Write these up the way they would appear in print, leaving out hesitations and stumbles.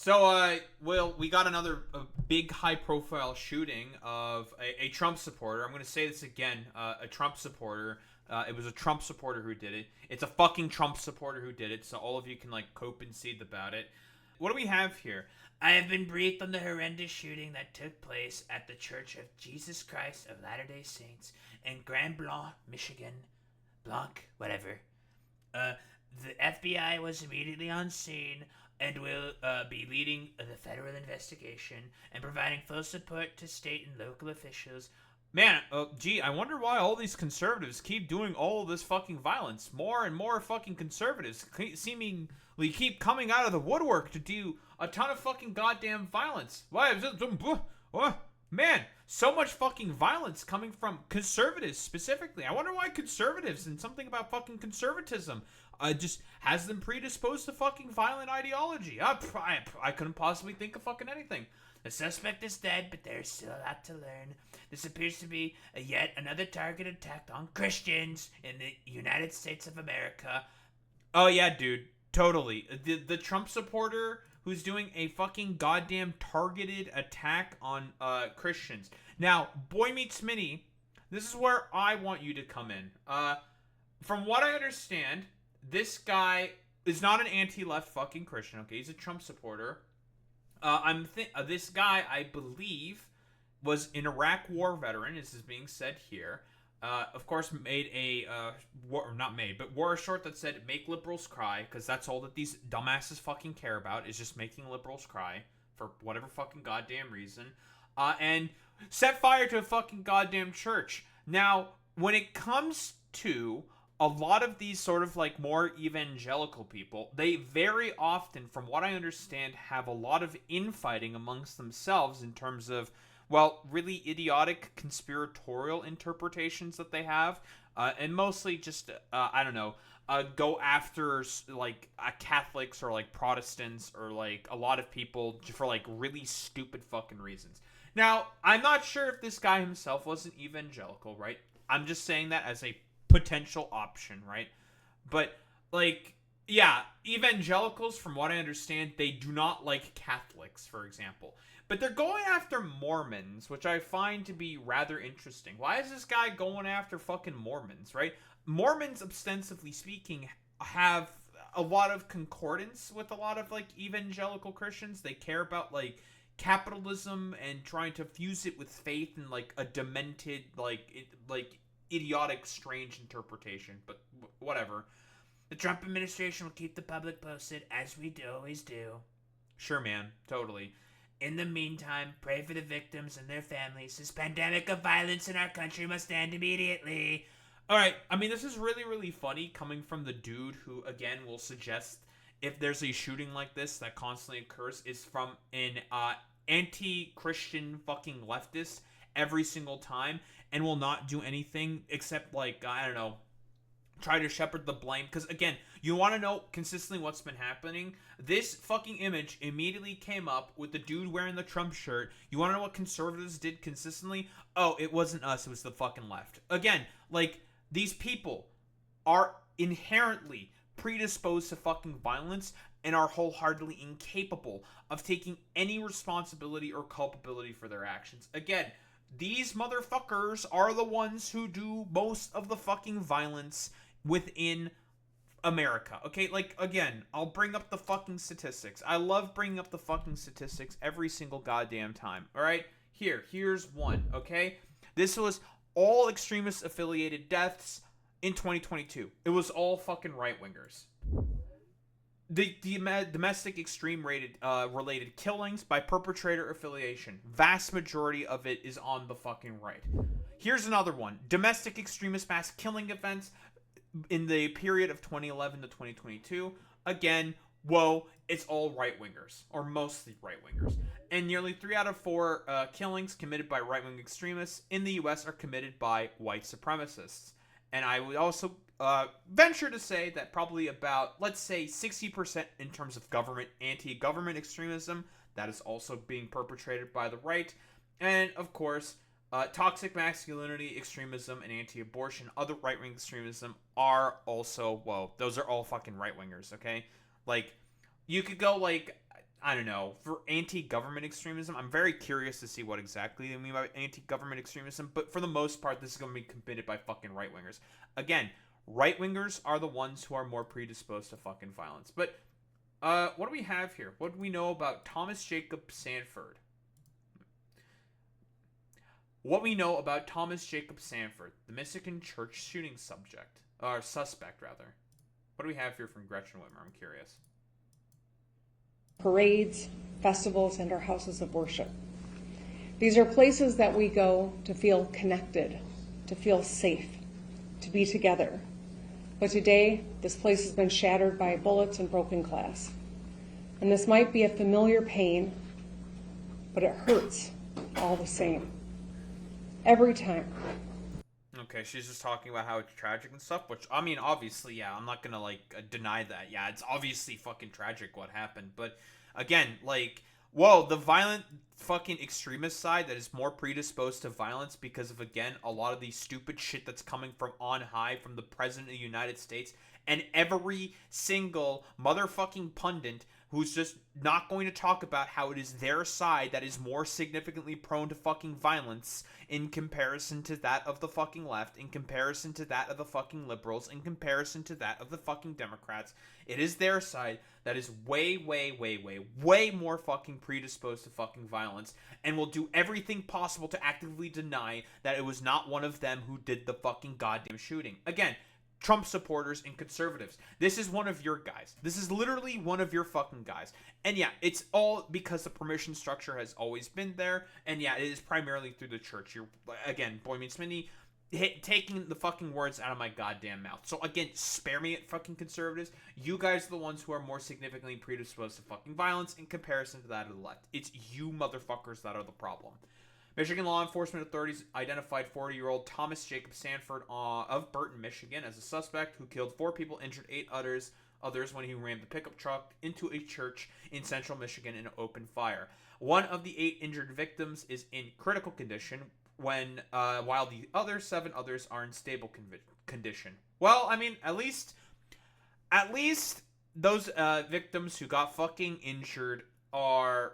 Well, we got another big high-profile shooting of a Trump supporter. I'm going to say this again: a Trump supporter. It was a Trump supporter who did it. It's a fucking Trump supporter who did it. So all of you can cope and seethe about it. What do we have here? I have been briefed on the horrendous shooting that took place at the Church of Jesus Christ of Latter-day Saints in Grand Blanc, Michigan. Blanc, whatever. The FBI was immediately on scene and will be leading the federal investigation and providing full support to state and local officials. Man, I wonder why all these conservatives keep doing all this fucking violence. More and more fucking conservatives seemingly keep coming out of the woodwork to do a ton of fucking goddamn violence. Why is it? Man, so much fucking violence coming from conservatives specifically. I wonder why conservatives and something about fucking conservatism just has them predisposed to fucking violent ideology. I couldn't possibly think of fucking anything. The suspect is dead, but there's still a lot to learn. This appears to be yet another targeted attack on Christians in the United States of America. Oh yeah, dude, totally. The Trump supporter who's doing a fucking goddamn targeted attack on Christians. Now, Boy Meets Mini, this is where I want you to come in. From what I understand, this guy is not an anti-left fucking Christian, okay? He's a Trump supporter. This guy, I believe, was an Iraq war veteran, as is being said here. Of course, wore a short that said, "Make liberals cry," because that's all that these dumbasses fucking care about, is just making liberals cry, for whatever fucking goddamn reason. And set fire to a fucking goddamn church. Now, when it comes to a lot of these sort of more evangelical people, they very often, from what I understand, have a lot of infighting amongst themselves in terms of, well, really idiotic conspiratorial interpretations that they have, and mostly just, go after, Catholics or, Protestants or, a lot of people for, really stupid fucking reasons. Now, I'm not sure if this guy himself was an evangelical, right? I'm just saying that as a potential option, right? But, yeah, evangelicals, from what I understand, they do not like Catholics, for example. But they're going after Mormons, which I find to be rather interesting. Why is this guy going after fucking Mormons, right? Mormons, ostensibly speaking, have a lot of concordance with a lot of, evangelical Christians. They care about, capitalism and trying to fuse it with faith in, a demented, idiotic, strange interpretation. But whatever. The Trump administration will keep the public posted, as we always do. Sure, man. Totally. In the meantime, pray for the victims and their families. This pandemic of violence in our country must end immediately. Alright, I mean, this is really, really funny coming from the dude who, again, will suggest if there's a shooting like this that constantly occurs is from an anti-Christian fucking leftist every single time and will not do anything except, try to shepherd the blame. Because, again, you want to know consistently what's been happening? This fucking image immediately came up with the dude wearing the Trump shirt. You want to know what conservatives did consistently? Oh, it wasn't us. It was the fucking left. Again, these people are inherently predisposed to fucking violence and are wholeheartedly incapable of taking any responsibility or culpability for their actions. Again, these motherfuckers are the ones who do most of the fucking violence within America. Okay, again, I'll bring up the fucking statistics. I love bringing up the fucking statistics every single goddamn time. Alright? Here's one, okay? This was all extremist affiliated deaths in 2022. It was all fucking right-wingers. The domestic extreme related killings by perpetrator affiliation. Vast majority of it is on the fucking right. Here's another one. Domestic extremist mass killing events in the period of 2011 to 2022. Again, it's all right-wingers, or mostly right-wingers. And nearly 3 out of 4 killings committed by right-wing extremists in the U.S. are committed by white supremacists. And I would also venture to say that probably about, let's say, 60% in terms of anti-government extremism, that is also being perpetrated by the right. And, of course, toxic masculinity, extremism, and anti-abortion, other right-wing extremism are also, those are all fucking right-wingers, okay? You could go, I don't know, for anti-government extremism. I'm very curious to see what exactly they mean by anti-government extremism, but for the most part, this is going to be committed by fucking right-wingers. Again, right-wingers are the ones who are more predisposed to fucking violence. But, what do we have here? What do we know about Thomas Jacob Sanford? What we know about Thomas Jacob Sanford, the Michigan church shooting suspect, rather. What do we have here from Gretchen Whitmer? I'm curious. Parades, festivals, and our houses of worship. These are places that we go to feel connected, to feel safe, to be together. But today, this place has been shattered by bullets and broken glass. And this might be a familiar pain, but it hurts all the same. Every time. Okay, she's just talking about how it's tragic and stuff, which, I mean, obviously, yeah, I'm not gonna, deny that. Yeah, it's obviously fucking tragic what happened, but, again, whoa, the violent fucking extremist side that is more predisposed to violence because of, again, a lot of the stupid shit that's coming from on high from the President of the United States, and every single motherfucking pundit who's just not going to talk about how it is their side that is more significantly prone to fucking violence in comparison to that of the fucking left, in comparison to that of the fucking liberals, in comparison to that of the fucking Democrats. It is their side that is way, way, way, way, way more fucking predisposed to fucking violence and will do everything possible to actively deny that it was not one of them who did the fucking goddamn shooting. Again, Trump supporters and conservatives. This is one of your guys. This is literally one of your fucking guys. And yeah, it's all because the permission structure has always been there. And yeah, it is primarily through the church. You're, again, Boy Meets Mini, taking the fucking words out of my goddamn mouth. So again, spare me it, fucking conservatives. You guys are the ones who are more significantly predisposed to fucking violence in comparison to that of the left. It's you motherfuckers that are the problem. Michigan law enforcement authorities identified 40-year-old Thomas Jacob Sanford of Burton, Michigan, as a suspect who killed 4 people, injured 8 others when he rammed the pickup truck into a church in central Michigan in an open fire. One of the 8 injured victims is in critical condition, while the other 7 others are in stable condition. Well, I mean, at least those victims who got fucking injured are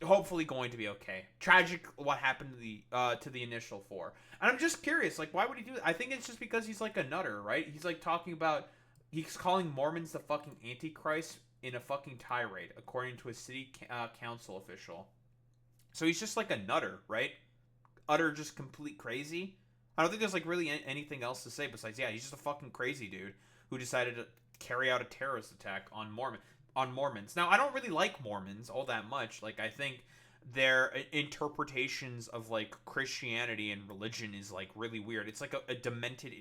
hopefully going to be okay. Tragic what happened to the initial 4. And I'm just curious, why would he do that? I think it's just because he's like a nutter, right? He's talking about, he's calling Mormons the fucking Antichrist in a fucking tirade, according to a city council official. So he's just like a nutter, right? Utter just complete crazy. I don't think there's really anything else to say besides, yeah, he's just a fucking crazy dude who decided to carry out a terrorist attack on Mormons. Now, I don't really like Mormons all that much. I think their interpretations of Christianity and religion is really weird. It's a demented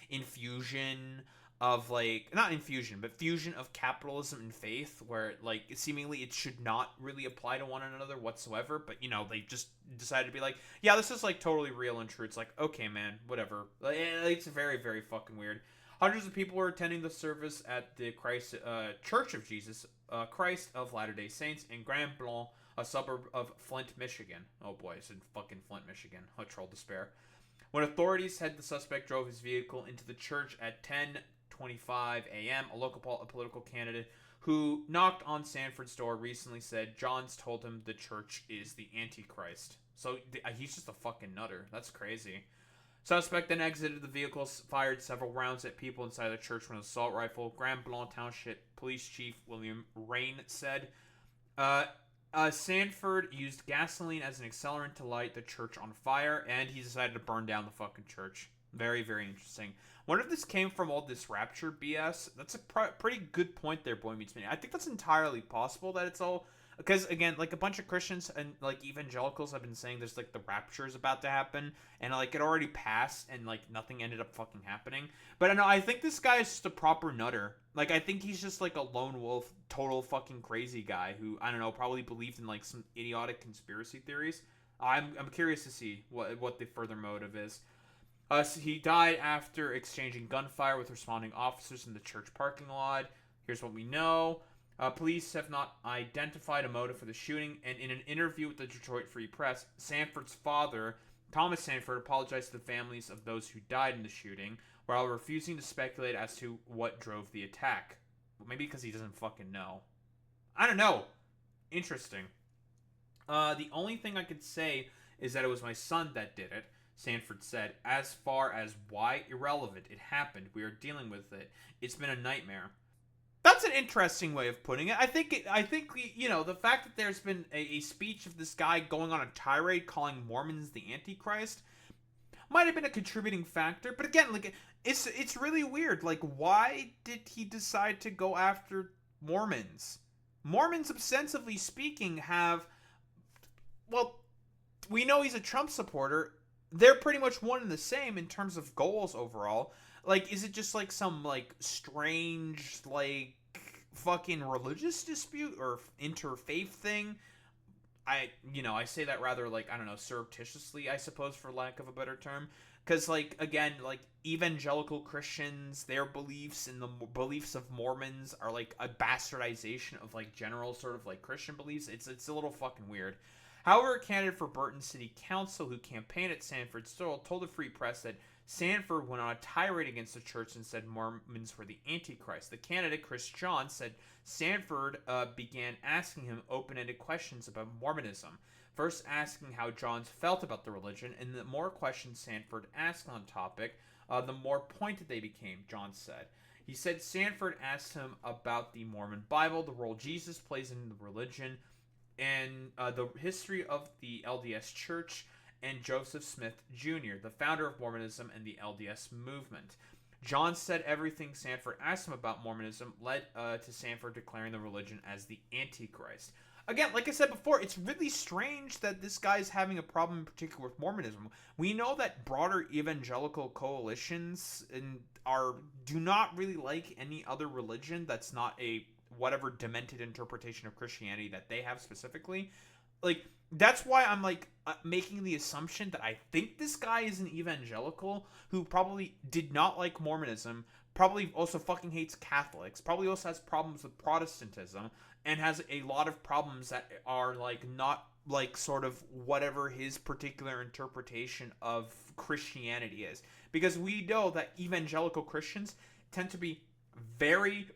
infusion of not infusion, but fusion of capitalism and faith, where seemingly it should not really apply to one another whatsoever, but they just decided to be yeah, this is totally real and true. It's okay, man, whatever. It's very, very fucking weird. Hundreds of people were attending the service at the Church of Jesus Christ of Latter-day Saints in Grand Blanc, a suburb of Flint, Michigan. Oh boy, it's in fucking Flint, Michigan. A troll despair. When authorities said the suspect drove his vehicle into the church at 10:25 a.m., a local political candidate who knocked on Sanford's door recently said Johns told him the church is the Antichrist. So he's just a fucking nutter. That's crazy. Suspect then exited the vehicle, fired several rounds at people inside the church with an assault rifle. Grand Blanc Township Police Chief William Rain said Sanford used gasoline as an accelerant to light the church on fire, and he decided to burn down the fucking church. Very, very interesting. Wonder if this came from all this rapture BS. That's a pretty good point there, Boy Meets Mini. I think that's entirely possible that it's all... Because, again, a bunch of Christians and, evangelicals have been saying there's, the rapture is about to happen. And, it already passed and, nothing ended up fucking happening. But, I think this guy is just a proper nutter. I think he's just, a lone wolf, total fucking crazy guy who, I don't know, probably believed in, some idiotic conspiracy theories. I'm curious to see what the further motive is. He died after exchanging gunfire with responding officers in the church parking lot. Here's what we know. Police have not identified a motive for the shooting, and in an interview with the Detroit Free Press, Sanford's father, Thomas Sanford, apologized to the families of those who died in the shooting, while refusing to speculate as to what drove the attack. Well, maybe because he doesn't fucking know. I don't know. Interesting. The only thing I could say is that it was my son that did it. Sanford said, as far as why, irrelevant. It happened. We are dealing with it. It's been a nightmare. That's an interesting way of putting it. I think the fact that there's been a speech of this guy going on a tirade calling Mormons the Antichrist might have been a contributing factor. But again, like, it's really weird. Like, why did he decide to go after Mormons? Mormons, ostensibly speaking, have, well, we know he's a Trump supporter. They're pretty much one and the same in terms of goals overall. Like, is it just like some like strange like fucking religious dispute or interfaith thing? I say that rather, like, I don't know, surreptitiously, I suppose, for lack of a better term. Because, like, again, like, evangelical Christians, their beliefs and the beliefs of Mormons are, like, a bastardization of, like, general sort of, like, Christian beliefs. It's a little fucking weird. However, a candidate for Burton City Council who campaigned at Sanford Stoll told the Free Press that Sanford went on a tirade against the church and said Mormons were the Antichrist. The candidate, Chris John, said Sanford began asking him open-ended questions about Mormonism, first asking how Johns felt about the religion, and the more questions Sanford asked on the topic, the more pointed they became, John said. He said Sanford asked him about the Mormon Bible, the role Jesus plays in the religion, and the history of the LDS Church, and Joseph Smith Jr., the founder of Mormonism and the LDS movement. John said everything Sanford asked him about Mormonism led to Sanford declaring the religion as the Antichrist. Again, like I said before, it's really strange that this guy's having a problem in particular with Mormonism. We know that broader evangelical coalitions do not really like any other religion that's not a whatever demented interpretation of Christianity that they have specifically. Like, that's why I'm like making the assumption that I think this guy is an evangelical who probably did not like Mormonism, probably also fucking hates Catholics, probably also has problems with Protestantism, and has a lot of problems that are like not like sort of whatever his particular interpretation of Christianity is. Because we know that evangelical Christians tend to be very,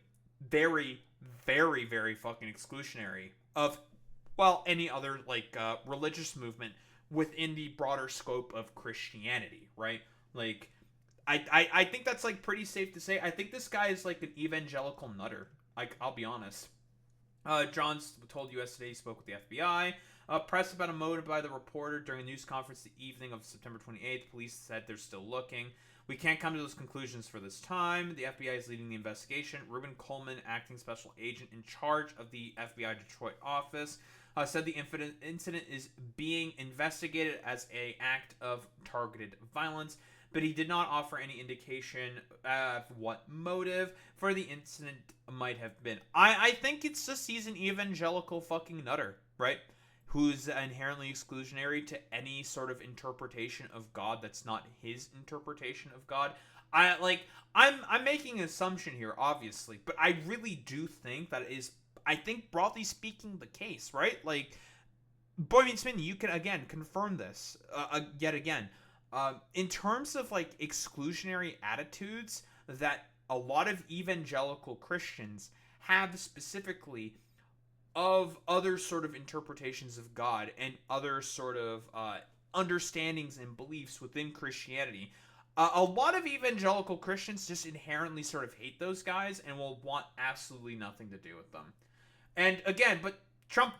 very, very, very fucking exclusionary of, well, any other like religious movement within the broader scope of Christianity, right? Like, I think that's like pretty safe to say. I think this guy is like an evangelical nutter. Like, I'll be honest. Johns told US Today he spoke with the FBI. Pressed about a motive by the reporter during a news conference the evening of September 28th, police said they're still looking. We can't come to those conclusions for this time. The FBI is leading the investigation. Reuben Coleman, acting special agent in charge of the FBI Detroit office, said the incident is being investigated as an act of targeted violence, but he did not offer any indication of what motive for the incident might have been. I think it's just he's an evangelical fucking nutter, right? Who's inherently exclusionary to any sort of interpretation of God that's not his interpretation of God. I'm making an assumption here, obviously, but I really do think that is, I think, broadly speaking, the case, right? Like, Boy Meets Min, you can again confirm this yet again. In terms of like exclusionary attitudes that a lot of evangelical Christians have specifically of other sort of interpretations of God and other sort of understandings and beliefs within Christianity, a lot of evangelical Christians just inherently sort of hate those guys and will want absolutely nothing to do with them. And again, but Trump,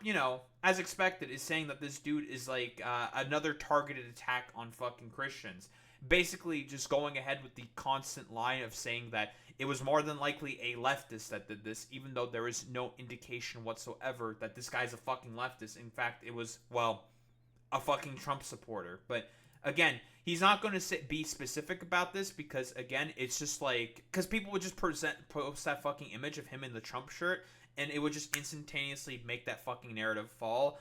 as expected, is saying that this dude is like another targeted attack on fucking Christians. Basically just going ahead with the constant line of saying that it was more than likely a leftist that did this, even though there is no indication whatsoever that this guy's a fucking leftist. In fact, it was, well, a fucking Trump supporter. But again, he's not going to be specific about this because, again, it's just like, because people would just post that fucking image of him in the Trump shirt, and it would just instantaneously make that fucking narrative fall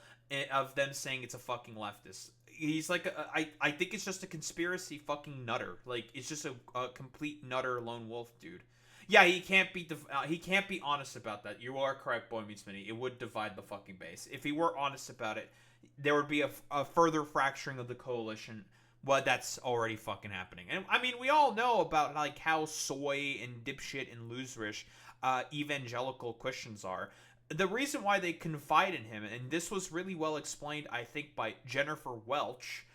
of them saying it's a fucking leftist. He's like, I think it's just a conspiracy fucking nutter. Like, it's just a complete nutter lone wolf dude. Yeah, he can't be honest about that. You are correct, Boy Meets Mini. It would divide the fucking base. If he were honest about it, there would be a further fracturing of the coalition. Well, that's already fucking happening. And I mean, we all know about like how soy and dipshit and loserish evangelical Christians are. the reason why they confide in him, and this was really well explained, I think, by Jennifer Welch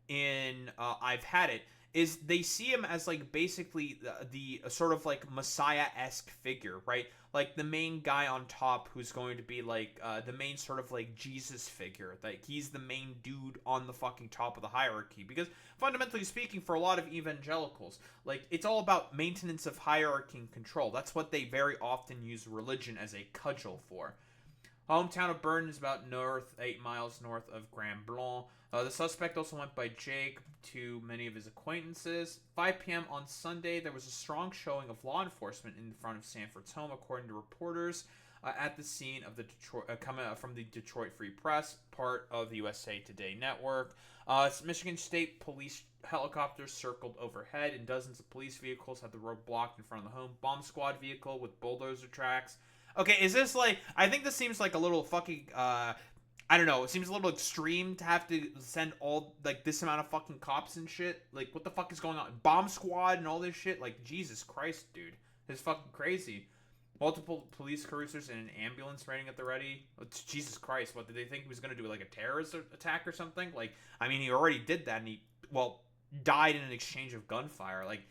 in I've Had It, is they see him as like basically the sort of like Messiah-esque figure, right? Like the main guy on top who's going to be like the main sort of like Jesus figure. Like he's the main dude on the fucking top of the hierarchy. Because fundamentally speaking, for a lot of evangelicals, like it's all about maintenance of hierarchy and control. That's what they very often use religion as a cudgel for. Hometown of Burton is about 8 miles north of Grand Blanc. The suspect also went by Jake to many of his acquaintances. 5 p.m. on Sunday, there was a strong showing of law enforcement in front of Sanford's home, according to reporters at the scene of the coming from the Detroit Free Press, part of the USA Today network. Michigan State Police helicopters circled overhead, and dozens of police vehicles had the road blocked in front of the home. Bomb squad vehicle with bulldozer tracks. Okay, is this like... I think this seems like a little fucking... I don't know. It seems a little extreme to have to send all, like, this amount of fucking cops and shit. Like, what the fuck is going on? Bomb squad and all this shit? Like, Jesus Christ, dude. It's fucking crazy. Multiple police cruisers and an ambulance waiting at the ready. Jesus Christ, what, did they think he was going to do, like, a terrorist attack or something? Like, I mean, he already did that, and he, well, died in an exchange of gunfire. Like,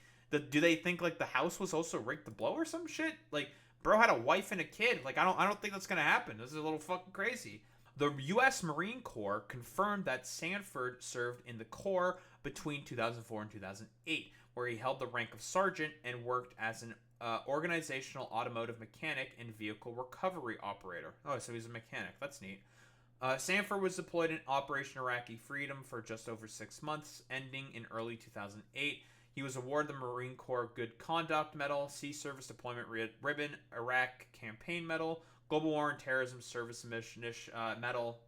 do they think, like, the house was also rigged to blow or some shit? Like... Bro had a wife and a kid. Like, I don't think that's gonna happen. This is a little fucking crazy. The U.S. Marine Corps confirmed that Sanford served in the Corps between 2004 and 2008, where he held the rank of sergeant and worked as an organizational automotive mechanic and vehicle recovery operator. Oh, so he's a mechanic. That's neat. Sanford was deployed in Operation Iraqi Freedom for just over 6 months, ending in early 2008. He was awarded the Marine Corps Good Conduct Medal, Sea Service Deployment Ribbon, Iraq Campaign Medal, Global War and Terrorism Service Medal,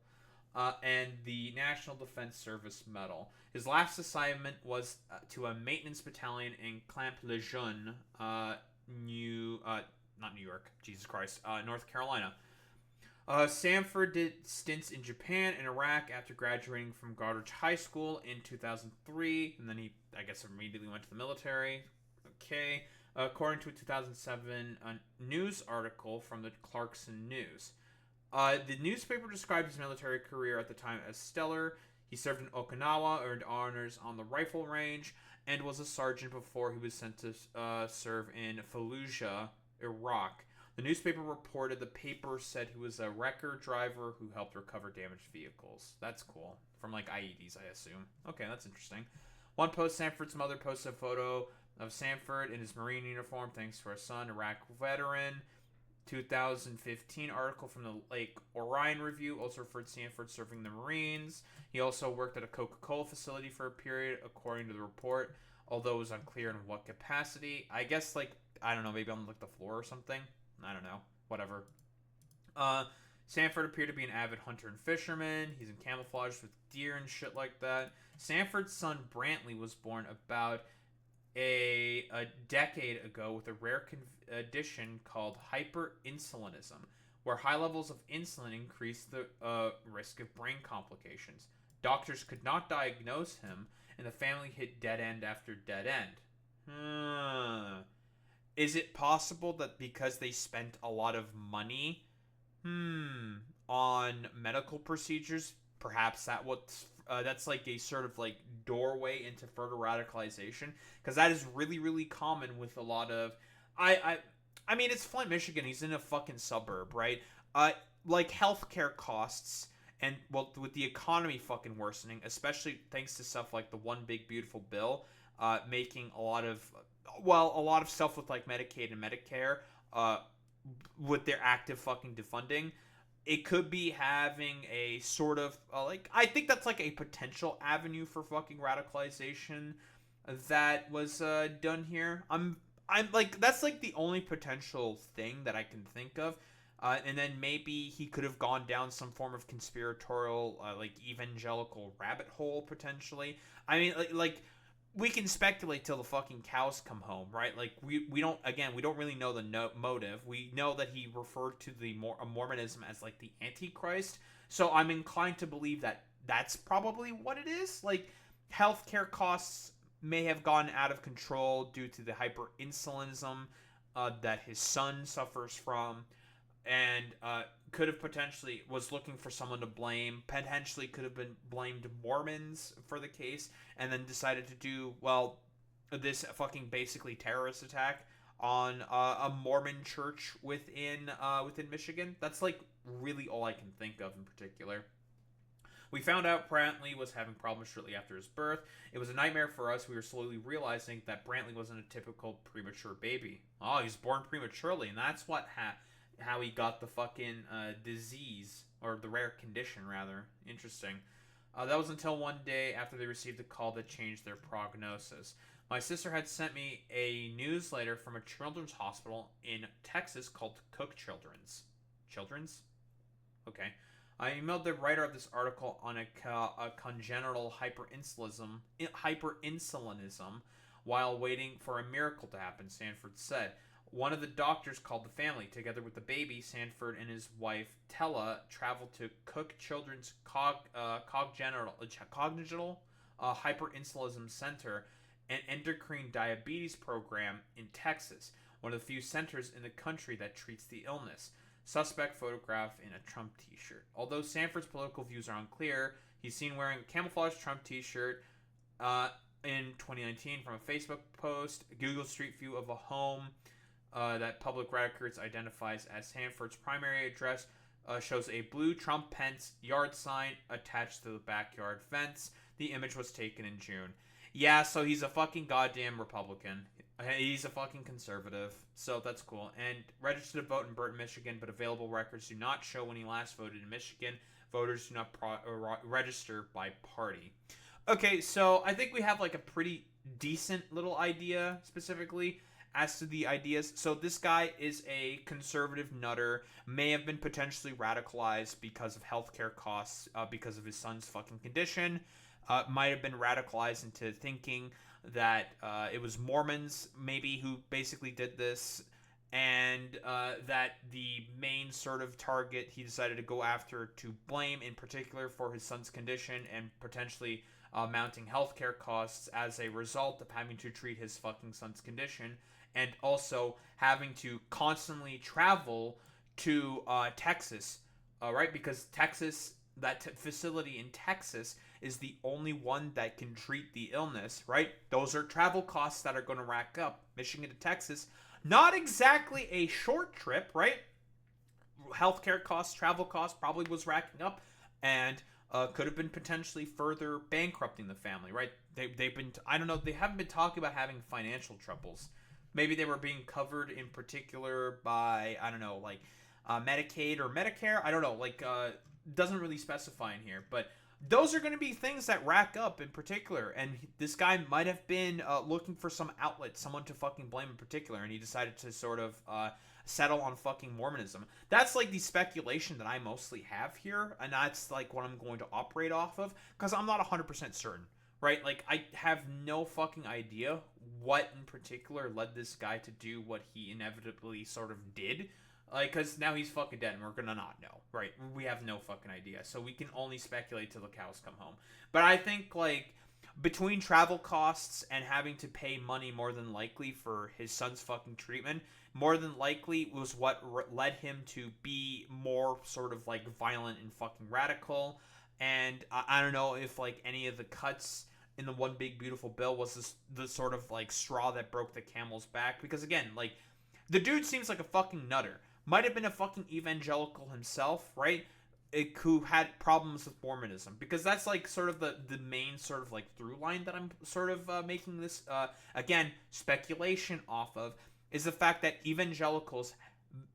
and the National Defense Service Medal. His last assignment was to a maintenance battalion in Camp-Lejeune, not New York, Jesus Christ, North Carolina. Sanford did stints in Japan and Iraq after graduating from Goddard High School in 2003, and then he, I guess, immediately went to the military. Okay. According to a 2007 news article from the Clarkson News. The newspaper described his military career at the time as stellar. He served in Okinawa, earned honors on the rifle range, and was a sergeant before he was sent to serve in Fallujah, Iraq. The newspaper reported the paper said he was a wrecker driver who helped recover damaged vehicles. That's cool. From, like, IEDs, I assume. Okay, that's interesting. One post, Sanford's mother posted a photo of Sanford in his Marine uniform thanks to her son, Iraq veteran. 2015 article from the Lake Orion Review also referred to Sanford serving the Marines. He also worked at a Coca-Cola facility for a period, according to the report, although it was unclear in what capacity. I guess, like, I don't know, maybe on, like, the floor or something. I don't know. Whatever. Sanford appeared to be an avid hunter and fisherman. He's in camouflage with deer and shit like that. Sanford's son Brantley was born about a decade ago with a rare condition called hyperinsulinism, where high levels of insulin increase the risk of brain complications. Doctors could not diagnose him, and the family hit dead end after dead end. Is it possible that because they spent a lot of money on medical procedures, perhaps that's like a sort of like doorway into further radicalization? Because that is really, really common with a lot of... I mean, it's Flint, Michigan. He's in a fucking suburb, right? Like healthcare costs, and well, with the economy fucking worsening, especially thanks to stuff like the One Big Beautiful Bill, making a lot of stuff with like Medicaid and Medicare, with their active fucking defunding, it could be having a sort of like, I think that's like a potential avenue for fucking radicalization that was done here. I'm like, that's like the only potential thing that I can think of. And then maybe he could have gone down some form of conspiratorial, like evangelical rabbit hole potentially. I mean, like we can speculate till the fucking cows come home, right? Like we don't really know the motive. We know that he referred to the Mormonism as like the Antichrist. So I'm inclined to believe that that's probably what it is. Like healthcare costs may have gone out of control due to the hyperinsulinism that his son suffers from, and could have potentially was looking for someone to blame, potentially could have been blamed Mormons for the case, and then decided to do, well, this fucking basically terrorist attack on a Mormon church within Michigan. That's like really all I can think of in particular. We found out Brantley was having problems shortly after his birth. It was a nightmare for us. We were slowly realizing that Brantley wasn't a typical premature baby. Oh, he was born prematurely, and that's how he got the fucking disease, or the rare condition, rather. Interesting. That was until one day after they received a call that changed their prognosis. My sister had sent me a newsletter from a children's hospital in Texas called Cook Children's. Children's? Okay. I emailed the writer of this article on a congenital hyperinsulinism while waiting for a miracle to happen, Sanford said. One of the doctors called the family. Together with the baby, Sanford and his wife, Tella, traveled to Cook Children's congenital hyperinsulinism center, an endocrine diabetes program in Texas, one of the few centers in the country that treats the illness. Suspect photograph in a Trump t-shirt. Although Sanford's political views are unclear, he's seen wearing a camouflage Trump t-shirt in 2019 from a Facebook post. Google Street View of a home that public records identifies as Sanford's primary address shows a blue Trump-Pence yard sign attached to the backyard fence. The image was taken in June. Yeah, so he's a fucking goddamn Republican. He's a fucking conservative, so that's cool. And registered to vote in Burton, Michigan, but available records do not show when he last voted in Michigan. Voters do not register by party. Okay, so I think we have like a pretty decent little idea specifically as to the ideas. So this guy is a conservative nutter, may have been potentially radicalized because of healthcare costs, because of his son's fucking condition. Might have been radicalized into thinking that it was Mormons maybe who basically did this, and that the main sort of target he decided to go after to blame in particular for his son's condition and potentially mounting healthcare costs as a result of having to treat his fucking son's condition, and also having to constantly travel to Texas, right? Because Texas, facility in Texas is the only one that can treat the illness, right? Those are travel costs that are going to rack up. Michigan to Texas, not exactly a short trip, right? Healthcare costs, travel costs probably was racking up, and could have been potentially further bankrupting the family, right? They've been, I don't know, they haven't been talking about having financial troubles. Maybe they were being covered in particular by, I don't know, like Medicaid or Medicare. I don't know, like doesn't really specify in here, but those are going to be things that rack up in particular, and this guy might have been looking for some outlet, someone to fucking blame in particular, and he decided to sort of settle on fucking Mormonism. That's like the speculation that I mostly have here, and that's like what I'm going to operate off of, because I'm not 100% certain, right? Like, I have no fucking idea what in particular led this guy to do what he inevitably sort of did. Like, because now he's fucking dead, and we're gonna not know, right? We have no fucking idea, so we can only speculate till the cows come home. But I think, like, between travel costs and having to pay money more than likely for his son's fucking treatment, more than likely was what led him to be more sort of, like, violent and fucking radical. And I don't know if, like, any of the cuts in the One Big Beautiful Bill was the sort of, like, straw that broke the camel's back. Because, again, like, the dude seems like a fucking nutter. Might have been a fucking evangelical himself, right? Who had problems with Mormonism. Because that's like sort of the main sort of like through line that I'm sort of making this, again, speculation off of, is the fact that evangelicals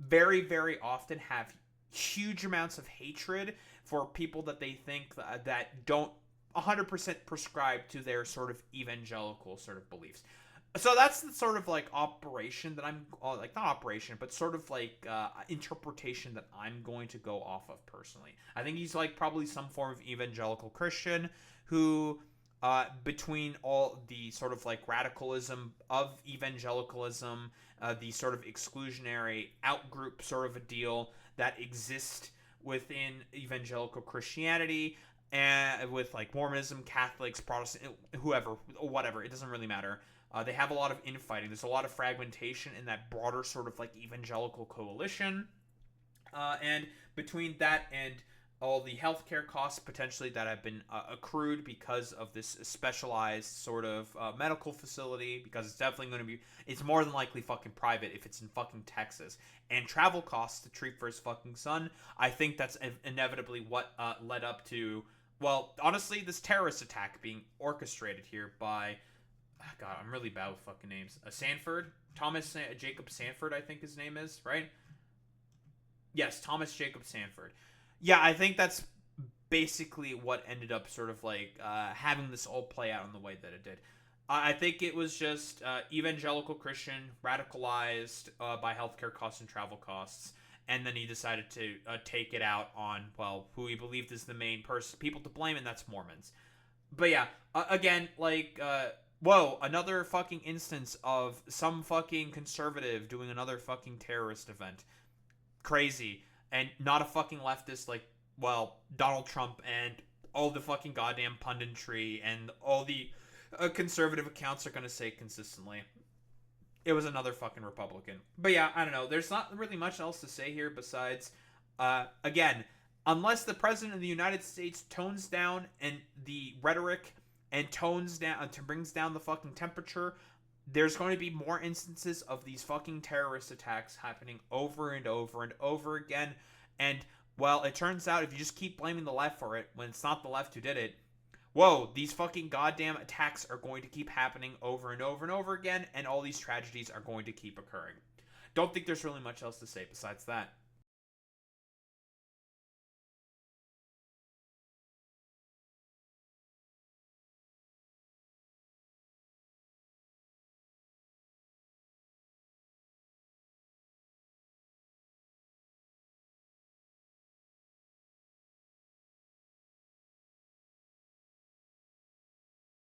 very, very often have huge amounts of hatred for people that they think that don't 100% prescribe to their sort of evangelical sort of beliefs. So that's the sort of like operation that I'm like, not operation, but sort of like interpretation that I'm going to go off of personally. I think he's like probably some form of evangelical Christian who, between all the sort of like radicalism of evangelicalism, the sort of exclusionary outgroup sort of a deal that exists within evangelical Christianity, and with like Mormonism, Catholics, Protestant, whoever, whatever, it doesn't really matter. They have a lot of infighting. There's a lot of fragmentation in that broader sort of like evangelical coalition. And between that and all the healthcare costs potentially that have been accrued because of this specialized sort of medical facility, because it's definitely going to be, it's more than likely fucking private if it's in fucking Texas, and travel costs to treat for his fucking son. I think that's inevitably what led up to, well, honestly, this terrorist attack being orchestrated here by, God, I'm really bad with fucking names. Sanford? Jacob Sanford, I think his name is, right? Yes, Thomas Jacob Sanford. Yeah, I think that's basically what ended up sort of like having this all play out in the way that it did. I think it was just evangelical Christian, radicalized by healthcare costs and travel costs, and then he decided to take it out on, well, who he believed is the main people to blame, and that's Mormons. But yeah, again, like, whoa, another fucking instance of some fucking conservative doing another fucking terrorist event. Crazy. And not a fucking leftist like, well, Donald Trump and all the fucking goddamn punditry and all the conservative accounts are going to say consistently. It was another fucking Republican. But yeah, I don't know. There's not really much else to say here besides, again, unless the president of the United States tones down and the rhetoric and tones down, brings down the fucking temperature, there's going to be more instances of these fucking terrorist attacks happening over and over and over again. And, well, it turns out if you just keep blaming the left for it, when it's not the left who did it, whoa, these fucking goddamn attacks are going to keep happening over and over and over again, and all these tragedies are going to keep occurring. Don't think there's really much else to say besides that.